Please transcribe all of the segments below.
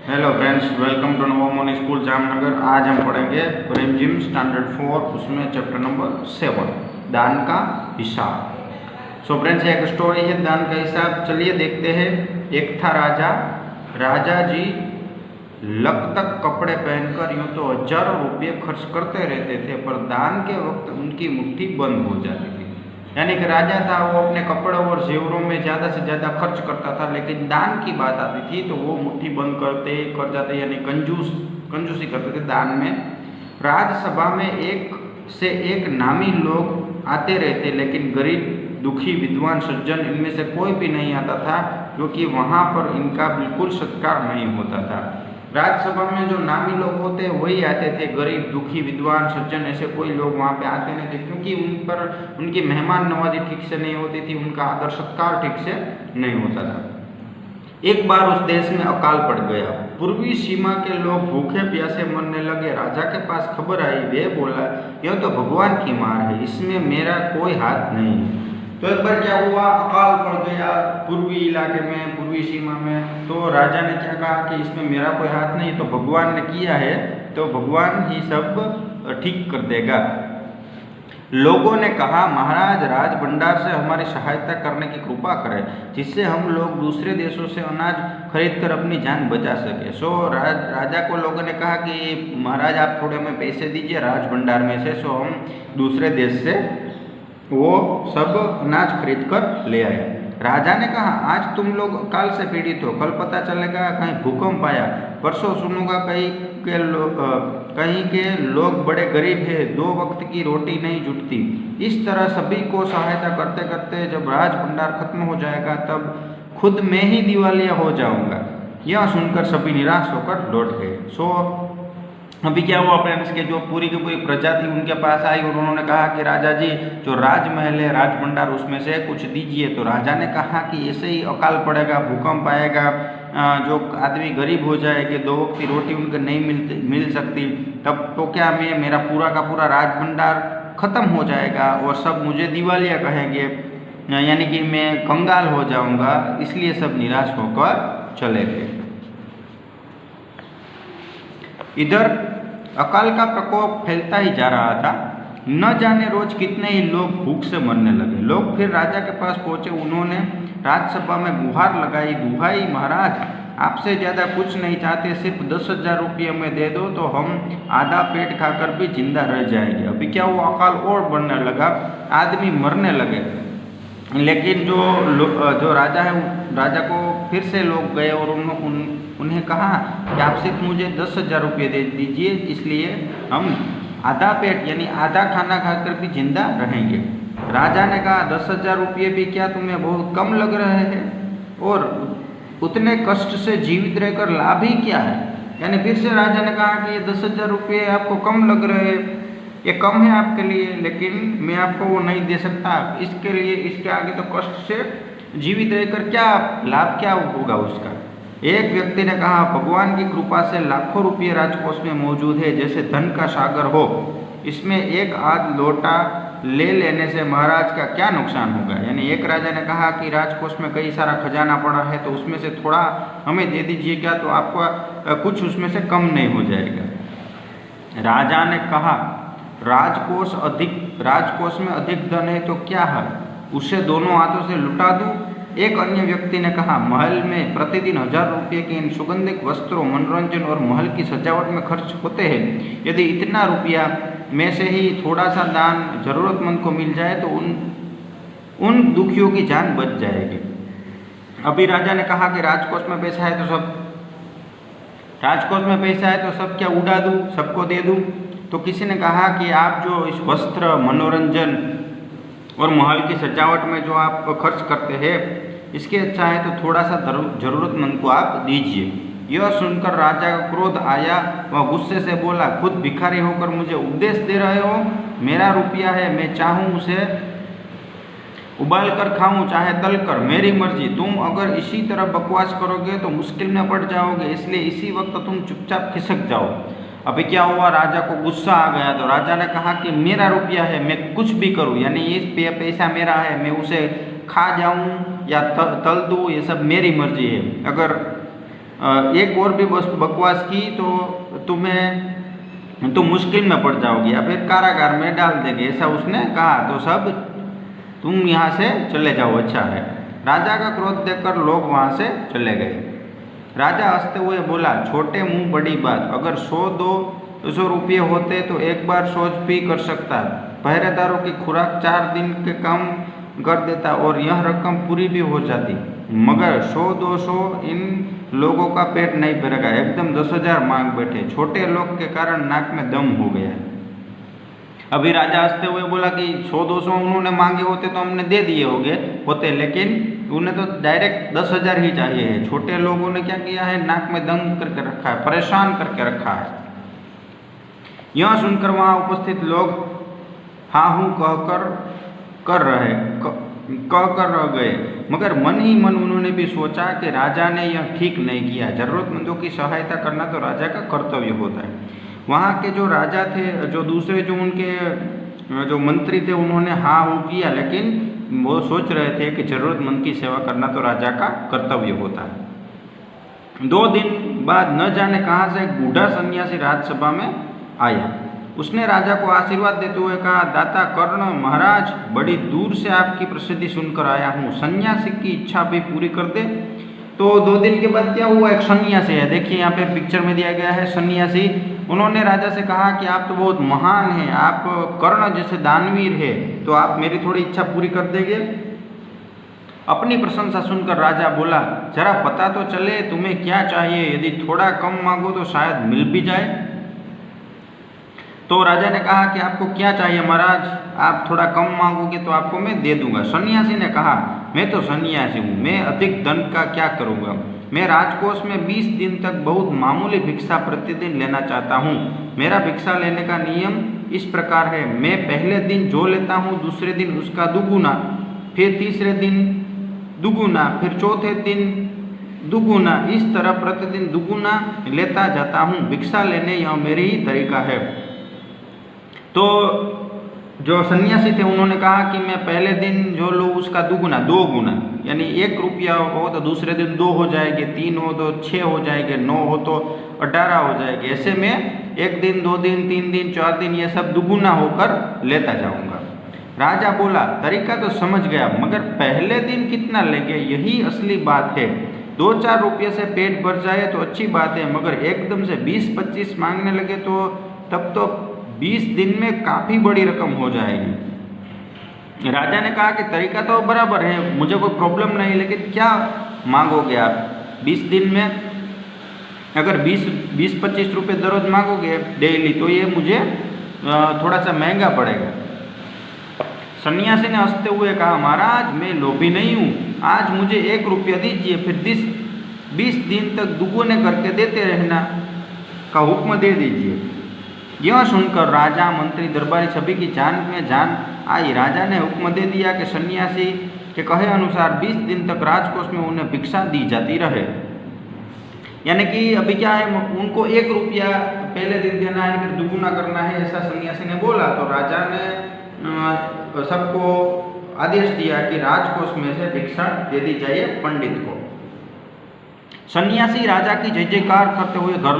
Hello friends, welcome to Navomoni school Jamnagar. आज हम पढ़ेंगे प्रेम जिम स्टैंडर्ड 4, उसमें चैप्टर नंबर 7 दान का हिसाब। सो फ्रेंड्स, एक स्टोरी है दान का हिसाब। चलिए देखते हैं। एक था राजा। राजा जी लक तक कपड़े पहनकर यूँ तो हजारों रुपये खर्च करते रहते थे, पर दान के वक्त उनकी मुट्ठी बंद हो जाती थी। यानी कि राजा था, वो अपने कपड़ों और जेवरों में ज़्यादा से ज़्यादा खर्च करता था, लेकिन दान की बात आती थी तो वो मुट्ठी बंद कर जाते, यानी कंजूसी करते थे दान में। राज्यसभा में एक से एक नामी लोग आते रहते, लेकिन गरीब, दुखी, विद्वान, सज्जन, इनमें से कोई भी नहीं आता था, क्योंकि वहाँ पर इनका बिल्कुल सत्कार नहीं होता था। राज्यसभा में जो नामी लोग होते हैं वही आते थे। गरीब, दुखी, विद्वान, सज्जन, ऐसे कोई लोग वहाँ पे आते नहीं थे, क्योंकि उन पर उनकी मेहमान नवाजी ठीक से नहीं होती थी, उनका आदर सत्कार ठीक से नहीं होता था। एक बार उस देश में अकाल पड़ गया। पूर्वी सीमा के लोग भूखे प्यासे मरने लगे। राजा के पास खबर आई। वे बोला, यह तो भगवान की मार है, इसमें मेरा कोई हाथ नहीं है। तो एक बार क्या हुआ, अकाल पड़ गया पूर्वी इलाके में, पूर्वी सीमा में। तो राजा ने क्या कहा कि इसमें मेरा कोई हाथ नहीं, तो भगवान ने किया है, तो भगवान ही सब ठीक कर देगा। लोगों ने कहा, महाराज राज भंडार से हमारी सहायता करने की कृपा करें, जिससे हम लोग दूसरे देशों से अनाज खरीद कर अपनी जान बचा सके। सो राजा को लोगों ने कहा कि महाराज आप थोड़े हमें पैसे दीजिए राज भंडार में से, सो हम दूसरे देश से वो सब अनाज खरीद कर ले आए। राजा ने कहा, आज तुम लोग काल से पीड़ित हो, कल पता चलेगा कहीं भूकंप आया, परसों सुनूंगा कहीं के लोग बड़े गरीब हैं, 2 वक्त की रोटी नहीं जुटती। इस तरह सभी को सहायता करते करते जब राज भंडार खत्म हो जाएगा, तब खुद मैं ही दिवालिया हो जाऊंगा। यह सुनकर सभी निराश होकर लौट गए। सो अभी क्या हुआ फ्रेंड्स के जो पूरी की पूरी प्रजा थी उनके पास आई और उन्होंने कहा कि राजा जी, जो राजमहल है, राज भंडार, उसमें से कुछ दीजिए। तो राजा ने कहा कि ऐसे ही अकाल पड़ेगा, भूकंप आएगा, जो आदमी गरीब हो जाएंगे, 2 वक्त की रोटी उनको नहीं मिल सकती, तब तो क्या मैं मेरा पूरा का पूरा राज भंडार खत्म हो जाएगा और सब मुझे दिवालिया कहेंगे, यानी कि मैं कंगाल हो जाऊंगा। इसलिए सब निराश होकर चले गए। इधर अकाल का प्रकोप फैलता ही जा रहा था। न जाने रोज कितने ही लोग भूख से मरने लगे। लोग फिर राजा के पास पहुंचे। उन्होंने राज्यसभा में गुहार लगाई, दुहाई, महाराज आपसे ज़्यादा कुछ नहीं चाहते, सिर्फ 10,000 रुपये हमें दे दो तो हम आधा पेट खाकर भी जिंदा रह जाएंगे। अभी क्या हुआ, अकाल और बढ़ने लगा, आदमी मरने लगे। लेकिन जो राजा है, राजा को फिर से लोग गए और उन्हें कहा कि आप सिर्फ मुझे 10,000 रुपये दे दीजिए, इसलिए हम आधा पेट यानी आधा खाना खाकर भी जिंदा रहेंगे। राजा ने कहा, 10,000 रुपये भी क्या तुम्हें बहुत कम लग रहे हैं, और उतने कष्ट से जीवित रहकर लाभ ही क्या है। यानी फिर से राजा ने कहा कि ये 10,000 रुपये आपको कम लग रहे हैं, ये कम है आपके लिए, लेकिन मैं आपको वो नहीं दे सकता। इसके लिए इसके आगे तो कष्ट से जीवित रहकर क्या लाभ, क्या होगा उसका। एक व्यक्ति ने कहा, भगवान की कृपा से लाखों रुपये राजकोष में मौजूद है, जैसे धन का सागर हो। इसमें एक आध लोटा ले लेने से महाराज का क्या नुकसान होगा। यानी एक राजा ने कहा कि राजकोष में कई सारा खजाना पड़ा है, तो उसमें से थोड़ा हमें दे दीजिए, क्या तो आपका कुछ उसमें से कम नहीं हो जाएगा। राजा ने कहा, राजकोष में अधिक धन है तो क्या है, उसे दोनों हाथों से लुटा दूं। एक अन्य व्यक्ति ने कहा, महल में प्रतिदिन 1,000 रुपये के इन सुगंधित वस्त्रों, मनोरंजन और महल की सजावट में खर्च होते हैं। यदि इतना रुपया में से ही थोड़ा सा दान जरूरतमंद को मिल जाए तो उन दुखियों की जान बच जाएगी। अभी राजा ने कहा कि राजकोष में पैसा है तो सब क्या उड़ा दूं, सबको दे दूं। तो किसी ने कहा कि आप जो इस वस्त्र, मनोरंजन और महल की सजावट में जो आप खर्च करते हैं, इसके अच्छा है तो थोड़ा सा जरूरतमंद को आप दीजिए। यह सुनकर राजा का क्रोध आया। वह गुस्से से बोला, खुद भिखारी होकर मुझे उपदेश दे रहे हो। मेरा रुपया है, मैं चाहूँ उसे उबाल कर खाऊं, चाहे तल कर, मेरी मर्जी। तुम अगर इसी तरह बकवास करोगे तो मुश्किल में पड़ जाओगे, इसलिए इसी वक्त तुम चुपचाप खिसक जाओ। अभी क्या हुआ, राजा को गुस्सा आ गया। तो राजा ने कहा कि मेरा रुपया है, मैं कुछ भी करूं, यानी ये पैसा मेरा है, मैं उसे खा जाऊं या तल दूं, ये सब मेरी मर्जी है। अगर एक और भी बकवास की तो तुम मुश्किल में पड़ जाओगी या फिर कारागार में डाल देंगे, ऐसा उसने कहा। तो सब तुम यहाँ से चले जाओ, अच्छा है। राजा का क्रोध देखकर लोग वहाँ से चले गए। राजा हंसते हुए बोला, छोटे मुंह बड़ी बात, अगर 100-200 रुपये होते तो एक बार शौच भी कर सकता, पहरेदारों की खुराक 4 दिन के काम कर देता और यह रकम पूरी भी हो जाती, मगर 100-200 इन लोगों का पेट नहीं भरेगा, एकदम 10,000 मांग बैठे। छोटे लोग के कारण नाक में दम हो गया। अभी राजा हंसते हुए बोला कि 100-200 उन्होंने मांगे होते तो हमने दे दिए होते, लेकिन उन्हें तो डायरेक्ट 10,000 ही चाहिए है। छोटे लोगों ने क्या किया है, नाक में दम करके रखा है, परेशान करके रखा है। यह सुनकर वहाँ उपस्थित लोग हाँ हूँ कहकर रह गए, मगर मन ही मन उन्होंने भी सोचा कि राजा ने यह ठीक नहीं किया। जरूरतमंदों की सहायता करना तो राजा का कर्तव्य होता है। वहाँ के जो राजा थे, जो दूसरे जो उनके जो मंत्री थे, उन्होंने हाँ हूँ किया, लेकिन वो सोच रहे थे कि जरूरतमंद की सेवा करना तो राजा का कर्तव्य होता है। 2 दिन बाद न जाने कहाँ से एक बूढ़ा सन्यासी राजसभा में आया। उसने राजा को आशीर्वाद देते हुए कहा, दाता कर्ण महाराज, बड़ी दूर से आपकी प्रसिद्धि सुनकर आया हूँ, सन्यासी की इच्छा भी पूरी कर दे। तो 2 दिन के बाद क्या हुआ, एक सन्यासी है, देखिए यहाँ पे पिक्चर में दिया गया है सन्यासी। उन्होंने राजा से कहा कि आप तो बहुत महान हैं, आप कर्ण जैसे दानवीर है, तो आप मेरी थोड़ी इच्छा पूरी कर देंगे। अपनी प्रशंसा सुनकर राजा बोला, जरा पता तो चले तुम्हें क्या चाहिए, यदि थोड़ा कम मांगो तो शायद मिल भी जाए। तो राजा ने कहा कि आपको क्या चाहिए महाराज, आप थोड़ा कम मांगोगे तो आपको मैं दे दूंगा। सन्यासी ने कहा, मैं तो सन्यासी हूँ, मैं अधिक धन का क्या करूँगा, मैं राजकोष में 20 दिन तक बहुत मामूली भिक्षा प्रतिदिन लेना चाहता हूँ। मेरा भिक्षा लेने का नियम इस प्रकार है, मैं पहले दिन जो लेता हूँ दूसरे दिन उसका दुगुना, फिर तीसरे दिन दुगुना, फिर चौथे दिन दुगुना, इस तरह प्रतिदिन दुगुना लेता जाता हूँ। भिक्षा लेने यह मेरी ही तरीका है। तो जो सन्यासी थे उन्होंने कहा कि मैं पहले दिन जो लूँ उसका दुगुना, 2 गुना, यानी 1 रुपया हो तो दूसरे दिन 2 हो जाएंगे, 3 हो तो 6 हो जाएंगे, 9 हो तो 18 हो जाएंगे। ऐसे में 1 दिन, 2 दिन, 3 दिन, 4 दिन ये सब दुगुना होकर लेता जाऊंगा। राजा बोला, तरीका तो समझ गया, मगर पहले दिन कितना लेंगे, यही असली बात है। 2-4 रुपये से पेट भर जाए तो अच्छी बात है, मगर एकदम से 20-25 मांगने लगे तो तब तो 20 दिन में काफ़ी बड़ी रकम हो जाएगी। राजा ने कहा कि तरीका तो बराबर है, मुझे कोई प्रॉब्लम नहीं, लेकिन क्या मांगोगे आप 20 दिन में? अगर 20-25 रुपये दररोज मांगोगे डेली तो ये मुझे थोड़ा सा महंगा पड़ेगा। सन्यासी ने हंसते हुए कहा, महाराज मैं लोभी नहीं हूँ, आज मुझे 1 रुपया दीजिए, फिर 20 दिन तक दुगुने करके देते रहना का हुक्म दे दीजिए। यह सुनकर राजा, मंत्री, दरबारी सभी की जान में जान आई। राजा ने हुक्म दे दिया कि सन्यासी के कहे अनुसार 20 दिन तक राजकोष में उन्हें भिक्षा दी जाती रहे। यानी कि अभी क्या है, उनको 1 रुपया पहले दिन देना है, फिर दुगुना करना है, ऐसा सन्यासी ने बोला। तो राजा ने सबको आदेश दिया कि राजकोष में से भिक्षा दे दी जाए पंडित को। सन्यासी राजा की जय जयकार करते हुए घर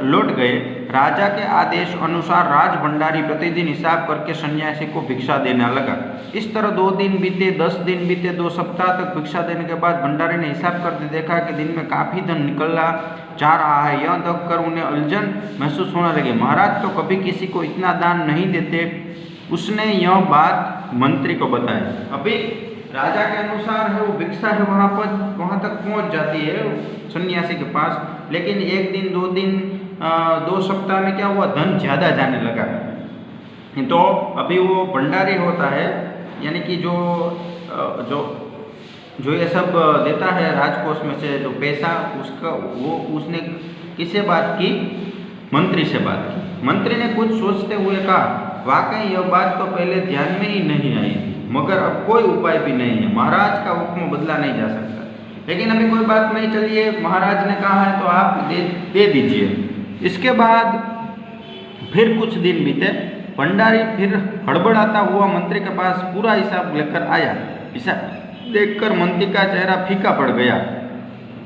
लौट गए। राजा के आदेश अनुसार राज भंडारी प्रतिदिन हिसाब करके सन्यासी को भिक्षा देने लगा। इस तरह 2 दिन बीते, 10 दिन बीते, 2 सप्ताह तक भिक्षा देने के बाद भंडारी ने हिसाब करके देखा कि दिन में काफ़ी धन निकलना जा रहा है। यह देखकर उन्हें उलझन महसूस होने लगी। महाराज तो कभी किसी को इतना दान नहीं देते। उसने यह बात मंत्री को बताई। अभी राजा के अनुसार है वो भिक्षा है वहाँ तक पहुँच जाती है सन्यासी के पास, लेकिन 1 दिन, 2 दिन, 2 सप्ताह में क्या हुआ, धन ज़्यादा जाने लगा। तो अभी वो भंडारी होता है, यानी कि जो ये सब देता है राजकोष में से जो पैसा, उसने किससे बात की, मंत्री से बात की। मंत्री ने कुछ सोचते हुए कहा, वाकई यह बात तो पहले ध्यान में ही नहीं आई, मगर अब कोई उपाय भी नहीं है। महाराज का हुक्म बदला नहीं जा सकता, लेकिन अभी कोई बात नहीं, चलिए महाराज ने कहा है तो आप दे दीजिए। इसके बाद फिर कुछ दिन बीते। भंडारी फिर हड़बड़ाता हुआ मंत्री के पास पूरा हिसाब लेकर आया। हिसाब देखकर मंत्री का चेहरा फीका पड़ गया।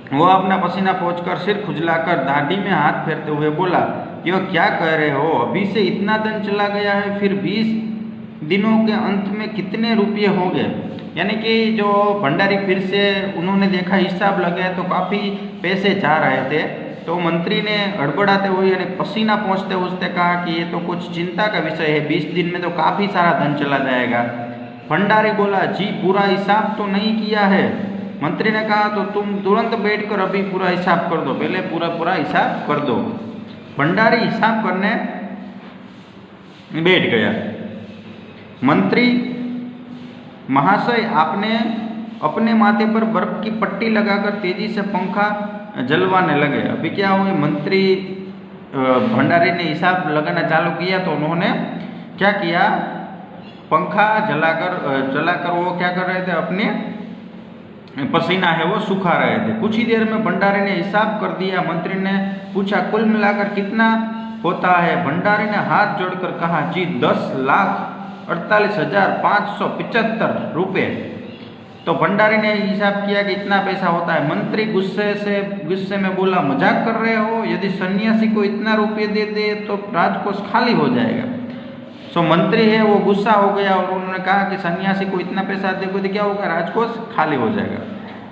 वो अपना पसीना पोंछकर सिर खुजलाकर दाढ़ी में हाथ फेरते हुए बोला, यह क्या कह रहे हो? अभी से इतना धन चला गया है, फिर 20 दिनों के अंत में कितने रुपये हो गए? यानी कि जो भंडारी फिर से उन्होंने देखा, हिसाब लगाया तो काफ़ी पैसे जा रहे थे। तो मंत्री ने हड़बड़ाते हुए यानी पसीना पोंछते हुए कहा कि ये तो कुछ चिंता का विषय है, 20 दिन में तो काफ़ी सारा धन चला जाएगा। भंडारी बोला, जी पूरा हिसाब तो नहीं किया है। मंत्री ने कहा, तो तुम तुरंत बैठकर अभी पूरा हिसाब कर दो, पहले पूरा हिसाब कर दो। भंडारी हिसाब करने बैठ गया। मंत्री महाशय, आपने अपने माथे पर बर्फ की पट्टी लगाकर तेजी से पंखा जलवाने लगे। अभी क्या हुए, मंत्री भंडारी ने हिसाब लगाना चालू किया तो उन्होंने क्या किया, पंखा जलाकर वो क्या कर रहे थे, अपने पसीना है वो सुखा रहे थे। कुछ ही देर में भंडारी ने हिसाब कर दिया। मंत्री ने पूछा, कुल मिलाकर कितना होता है? भंडारी ने हाथ जोड़कर कहा, जी 10,48,575 रुपये। तो भंडारी ने हिसाब किया कि इतना पैसा होता है। मंत्री गुस्से में बोला, मजाक कर रहे हो? यदि सन्यासी को इतना रुपये दे दे तो राजकोष खाली हो जाएगा। सो मंत्री है वो गुस्सा हो गया और उन्होंने कहा कि सन्यासी को इतना पैसा दोगे तो क्या होगा, राजकोष खाली हो जाएगा।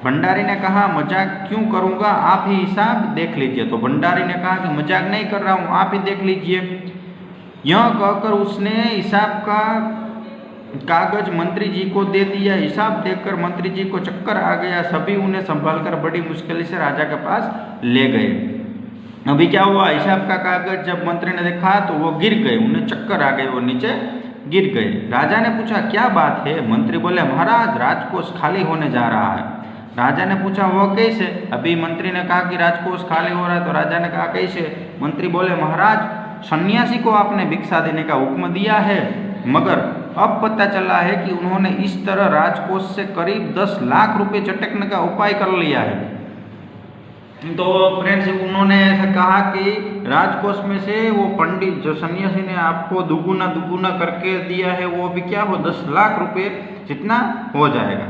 भंडारी ने कहा, मजाक क्यों करूँगा, आप ही हिसाब देख लीजिए। तो भंडारी ने कहा कि मजाक नहीं कर रहा हूँ, आप ही देख लीजिए। यह कहकर उसने हिसाब का कागज मंत्री जी को दे दिया। हिसाब देखकर मंत्री जी को चक्कर आ गया। सभी उन्हें संभालकर बड़ी मुश्किल से राजा के पास ले गए। अभी क्या हुआ, हिसाब का कागज जब मंत्री ने देखा तो वो गिर गए, उन्हें चक्कर आ गए, वो नीचे गिर गए। राजा ने पूछा, क्या बात है? मंत्री बोले, महाराज राजकोष खाली होने जा रहा है। राजा ने पूछा, वो कैसे? अभी मंत्री ने कहा कि राजकोष खाली हो रहा है, तो राजा ने कहा कैसे? मंत्री बोले, महाराज सन्यासी को आपने भिक्षा देने का हुक्म दिया है, मगर अब पता चला है कि उन्होंने इस तरह राजकोष से करीब 10 लाख रुपए झटकने का उपाय कर लिया है। तो फ्रेंड्स, उन्होंने ऐसा कहा कि राजकोष में से वो पंडित जो सन्यासी ने आपको दुगुना करके दिया है, वो भी क्या हो 10 लाख रुपए जितना हो जाएगा।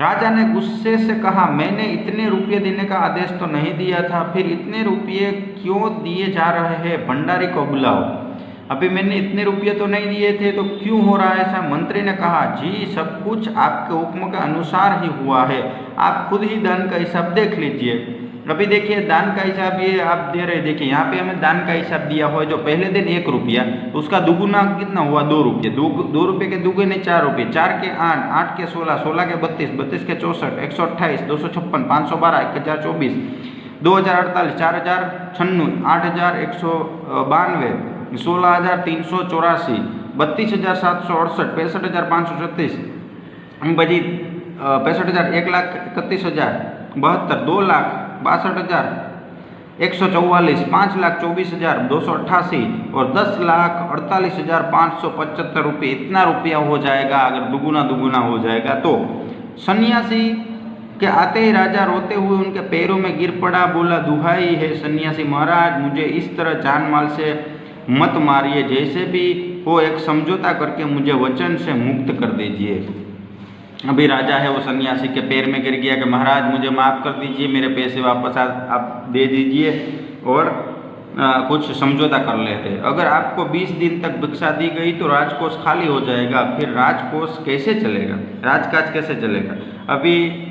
राजा ने गुस्से से कहा, मैंने इतने रुपये देने का आदेश तो नहीं दिया था, फिर इतने रुपये क्यों दिए जा रहे हैं? भंडारी को बुलाओ। अभी मैंने इतने रुपये तो नहीं दिए थे, तो क्यों हो रहा है ऐसा? मंत्री ने कहा, जी सब कुछ आपके हुक्म के अनुसार ही हुआ है, आप खुद ही दान का हिसाब देख लीजिए। अभी देखिए दान का हिसाब ये आप दे रहे, देखिए यहाँ पे हमें दान का हिसाब दिया हुआ है। जो पहले दिन 1 रुपया, तो उसका दुगुना कितना हुआ 2 रुपये, 2 रुपये के दुगुने 4 रुपये, 4 के 8, 8 के 16, 16 के 32, 32 के 64, 128, 256, 512, 1024, 2048, 4096, 8192, 16,384, 32,768, 65,536, પછી 65,000, 1,31,000, 72, 2,62,144, 5,24,288 और 10,48,575 रुपये। इतना रुपया हो जाएगा अगर दुगुना हो जाएगा तो। सन्यासी के आते ही राजा रोते हुए उनके पैरों में गिर पड़ा, बोला, दुहाई है सन्यासी महाराज, मुझे इस तरह जान माल से मत मारिए, जैसे भी हो एक समझौता करके मुझे वचन से मुक्त कर दीजिए। अभी राजा है वो सन्यासी के पैर में गिर गया कि महाराज मुझे माफ़ कर दीजिए, मेरे पैसे वापस आप दे दीजिए और कुछ समझौता कर लेते। अगर आपको 20 दिन तक भिक्षा दी गई तो राजकोष खाली हो जाएगा, फिर राजकोष कैसे चलेगा, राजकाज कैसे चलेगा? अभी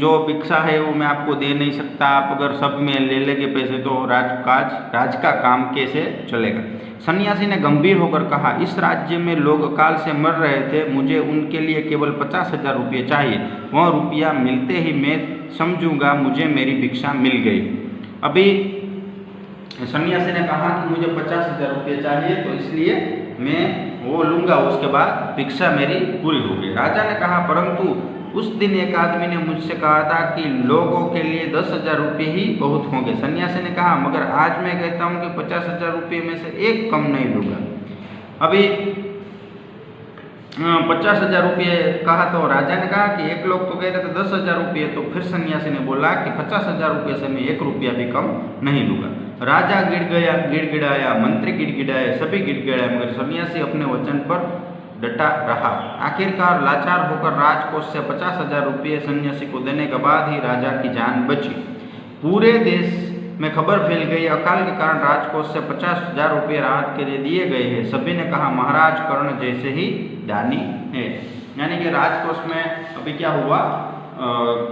जो भिक्षा है वो मैं आपको दे नहीं सकता, आप अगर सब में ले लेंगे पैसे तो राज का काम कैसे चलेगा? सन्यासी ने गंभीर होकर कहा, इस राज्य में लोग अकाल से मर रहे थे, मुझे उनके लिए केवल 50,000 रुपये चाहिए, वह रुपया मिलते ही मैं समझूंगा मुझे मेरी भिक्षा मिल गई। अभी सन्यासी ने कहा कि मुझे 50,000 रुपये चाहिए, तो इसलिए मैं वो लूँगा, उसके बाद भिक्षा मेरी पूरी होगी। राजा ने कहा, परंतु उस दिन एक आदमी ने मुझसे कहा था कि लोगों के लिए 10,000 रुपये ही बहुत होंगे। सन्यासी ने कहा, मगर आज मैं कहता हूँ कि 50,000 रुपये में से एक कम नहीं लूँगा। अभी 50,000 रुपये कहा तो राजा ने कहा कि एक लोग तो कह रहे थे 10,000 रुपये, तो फिर सन्यासी ने बोला कि 50,000 रुपये से मैं 1 रुपया भी कम नहीं लूँगा। राजा गिड़गिड़ाया, मंत्री गिड़गिड़ाए, सभी गिड़गिड़ाए, मगर सन्यासी अपने वचन पर डटा रहा। आखिरकार लाचार होकर राजकोष से 50,000 रुपये सन्यासी को देने के बाद ही राजा की जान बची। पूरे देश में खबर फैल गई, अकाल के कारण राजकोष से 50,000 रुपये राहत के लिए दिए गए हैं। सभी ने कहा महाराज कर्ण जैसे ही दानी है। यानी कि राजकोष में अभी क्या हुआ,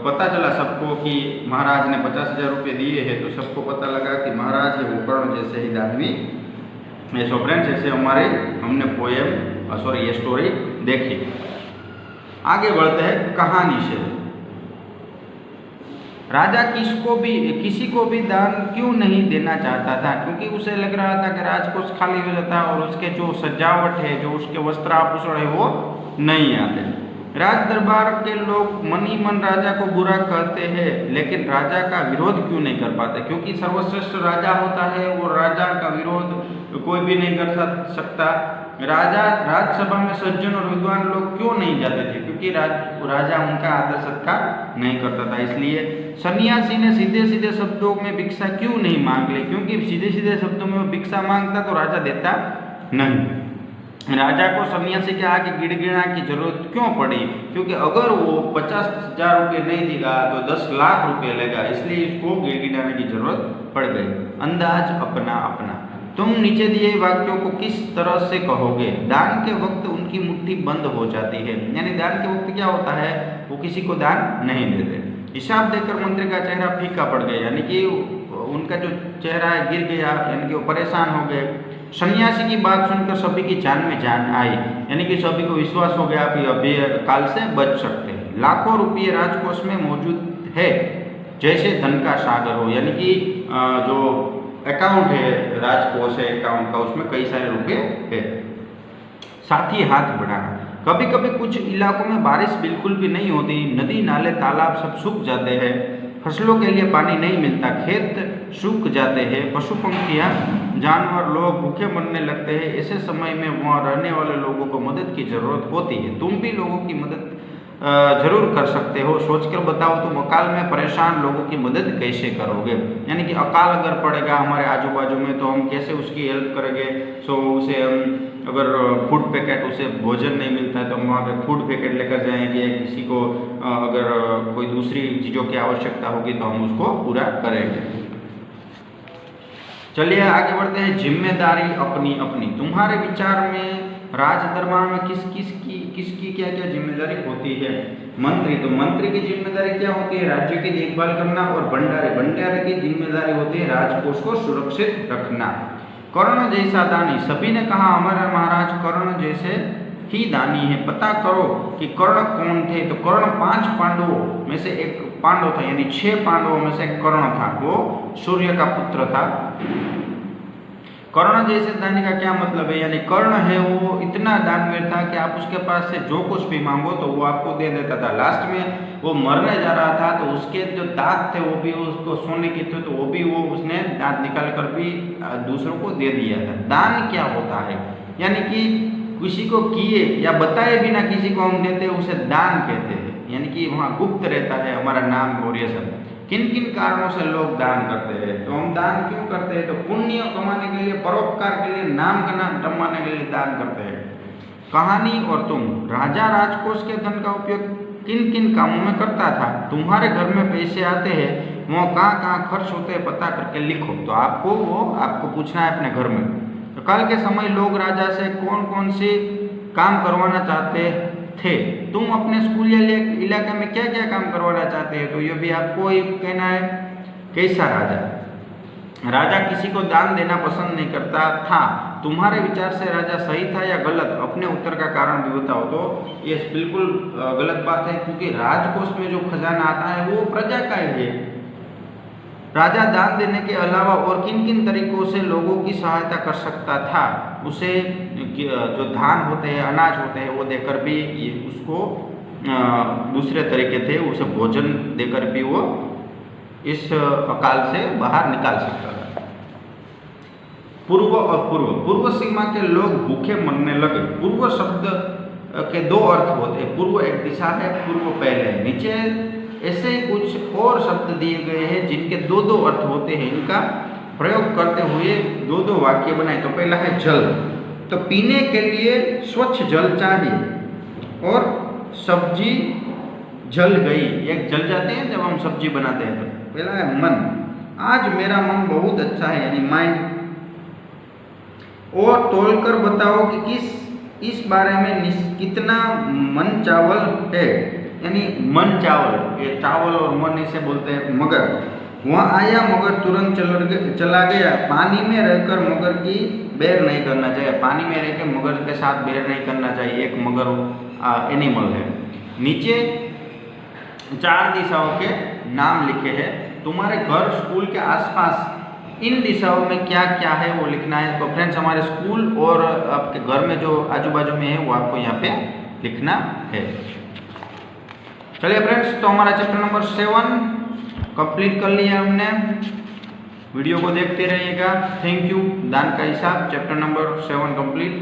पता चला सबको कि महाराज ने 50,000 रुपये दिए हैं, तो सबको पता लगा कि महाराज है वो कर्ण जैसे ही दानवी है। सो फ्रेंड्स, ऐसे हमने पोएम ये स्टोरी देखी। आगे बढ़ते हैं कहानी से। राजा किसी को भी दान क्यों नहीं देना चाहता था, क्योंकि उसे लग रहा था कि राजकोष खाली हो जाता और उसके जो सजावट है, जो उसके वस्त्र आभूषण है वो नहीं आते। राज दरबार के लोग मन ही मन राजा को बुरा कहते हैं, लेकिन राजा का विरोध क्यों नहीं कर पाते, क्योंकि सर्वश्रेष्ठ राजा होता है और राजा का विरोध कोई भी नहीं कर सकता। राज्यसभा में सज्जन और विद्वान लोग क्यों नहीं जाते थे, क्योंकि राजा उनका आदर सत्कार नहीं करता था। इसलिए सन्यासी ने सीधे सीधे शब्दों में भिक्षा क्यों नहीं मांग ली, क्योंकि सीधे सीधे शब्दों में वो भिक्षा मांगता तो राजा देता नहीं। राजा को सन्यासी के आगे गिड़गिड़ा की जरूरत क्यों पड़ी, क्योंकि अगर वो 50,000 रुपये नहीं देगा तो 10 लाख रुपये लेगा, इसलिए इसको गिड़गिड़ाने की जरूरत पड़ गई। अंदाज अपना अपना। तुम नीचे दिए वाक्यों को किस तरह से कहोगे। दान के वक्त उनकी मुट्ठी बंद हो जाती है, यानी दान के वक्त क्या होता है, वो किसी को दान नहीं देते। हिसाब देकर मंत्री का चेहरा फीका पड़ गया, यानी कि उनका जो चेहरा है गिर गया, यानी कि वो परेशान हो गए। सन्यासी की बात सुनकर सभी की जान में जान आई, यानी कि सभी को विश्वास हो गया कि अभी काल से बच सकते हैं। लाखों रुपये राजकोष में मौजूद है, जैसे धन का सागर हो, यानी कि जो अकाउंट है, राजकोष है अकाउंट का, उसमें कई सारे रुपये है। साथ ही हाथ बढ़ाना। कभी कभी कुछ इलाकों में बारिश बिल्कुल भी नहीं होती, नदी नाले तालाब सब सूख जाते हैं, फसलों के लिए पानी नहीं मिलता, खेत सूख जाते हैं, पशु पंखियाँ जानवर लोग भूखे मरने लगते हैं। ऐसे समय में वहाँ रहने वाले लोगों को मदद की ज़रूरत होती है। तुम भी लोगों की मदद जरूर कर सकते हो। सोचकर बताओ तुम अकाल में परेशान लोगों की मदद कैसे करोगे, यानी कि अकाल अगर पड़ेगा हमारे आजू बाजू में तो हम कैसे उसकी हेल्प करेंगे। सो उसे हम अगर फूड पैकेट, उसे भोजन नहीं मिलता है तो हम वहाँ पे फूड पैकेट लेकर जाएंगे। किसी को अगर कोई दूसरी चीज़ों की आवश्यकता होगी तो हम उसको पूरा करेंगे। चलिए आगे बढ़ते हैं। जिम्मेदारी अपनी अपनी। तुम्हारे विचार में राज दरबार में किसकी क्या क्या जिम्मेदारी होती है। मंत्री, तो मंत्री की जिम्मेदारी क्या होती है, राज्य की देखभाल करना। और भंडारे की जिम्मेदारी होती है राजकोष को सुरक्षित रखना। कर्ण जैसा दानी। सभी ने कहा हमारा महाराज कर्ण जैसे ही दानी है। पता करो कि कर्ण कौन थे। तो कर्ण 5 पांडवों में से एक पांडव था, यानी 6 पांडवों में से एक कर्ण था, वो सूर्य का पुत्र था। कर्ण जैसे दानी का क्या मतलब है, यानी कर्ण है वो इतना दानवीर था कि आप उसके पास से जो कुछ भी मांगो तो वो आपको दे देता था। लास्ट में वो मरने जा रहा था तो उसके जो दांत थे वो भी उसको सोने के थे, तो वो भी उसने दांत निकाल कर भी दूसरों को दे दिया था। दान क्या होता है, यानी कि किसी को किए या बताए बिना किसी को हम देते उसे दान कहते हैं, यानी कि वहाँ गुप्त रहता है हमारा नाम और ये सब। किन किन कारणों से लोग दान करते हैं, तो हम दान क्यों करते हैं, तो पुण्य कमाने के लिए, परोपकार के लिए, नाम का नाम कमाने के लिए दान करते हैं। कहानी और तुम। राजा राजकोष के धन का उपयोग किन किन कामों में करता था। तुम्हारे घर में पैसे आते हैं, वो कहाँ कहाँ खर्च होते हैं पता करके लिखो। तो आपको पूछना है अपने घर में। तो कल के समय लोग राजा से कौन कौन से काम करवाना चाहते थे। तुम अपने स्कूल या इलाके में क्या क्या काम करवाना चाहते हैं, तो ये भी आपको ही कहना है। कैसा राजा किसी को दान देना पसंद नहीं करता था। तुम्हारे विचार से राजा सही था या गलत, अपने उत्तर का कारण भी बताओ। तो ये बिल्कुल गलत बात है, क्योंकि राजकोष में जो खजाना आता है वो प्रजा का ही है। राजा दान देने के अलावा और किन किन तरीकों से लोगों की सहायता कर सकता था। उसे जो धान होते हैं, अनाज होते हैं, वो देकर भी उसको दूसरे तरीके थे, उसे भोजन देकर भी वो इस अकाल से बाहर निकाल सकता था। पूर्व और पूर्व सीमा के लोग भूखे मरने लगे। पूर्व शब्द के 2 अर्थ होते हैं। पूर्व एक दिशा है, पूर्व पहले है। नीचे ऐसे ही कुछ और शब्द दिए गए हैं जिनके 2 अर्थ होते हैं। इनका प्रयोग करते हुए 2 वाक्य बनाए। तो पहला है जल, तो पीने के लिए स्वच्छ जल चाहिए और सब्जी जल गई, एक जल जाते हैं जब हम सब्जी बनाते हैं। तो पहला है मन, आज मेरा मन बहुत अच्छा है यानी माइंड। और तोलकर बताओ कि इस बारे में कितना मन चावल है, यानी मन चावल, ये चावल और मन इसे बोलते हैं। मगर वहाँ आया मगर तुरंत चला गया, पानी में रहकर मगर की बैर नहीं करना चाहिए, पानी में रहकर मगर के साथ बैर नहीं करना चाहिए, एक मगर एनिमल है। नीचे 4 दिशाओं के नाम लिखे हैं, तुम्हारे घर स्कूल के आसपास इन दिशाओं में क्या क्या है वो लिखना है। तो फ्रेंड्स हमारे स्कूल और आपके घर में जो आजू बाजू में है वो आपको यहाँ पे लिखना है। चलिए फ्रेंड्स, तो हमारा चैप्टर नंबर 7 कंप्लीट कर लिया हमने। वीडियो को देखते रहिएगा। Thank you. दान का हिसाब चैप्टर नंबर 7 कंप्लीट।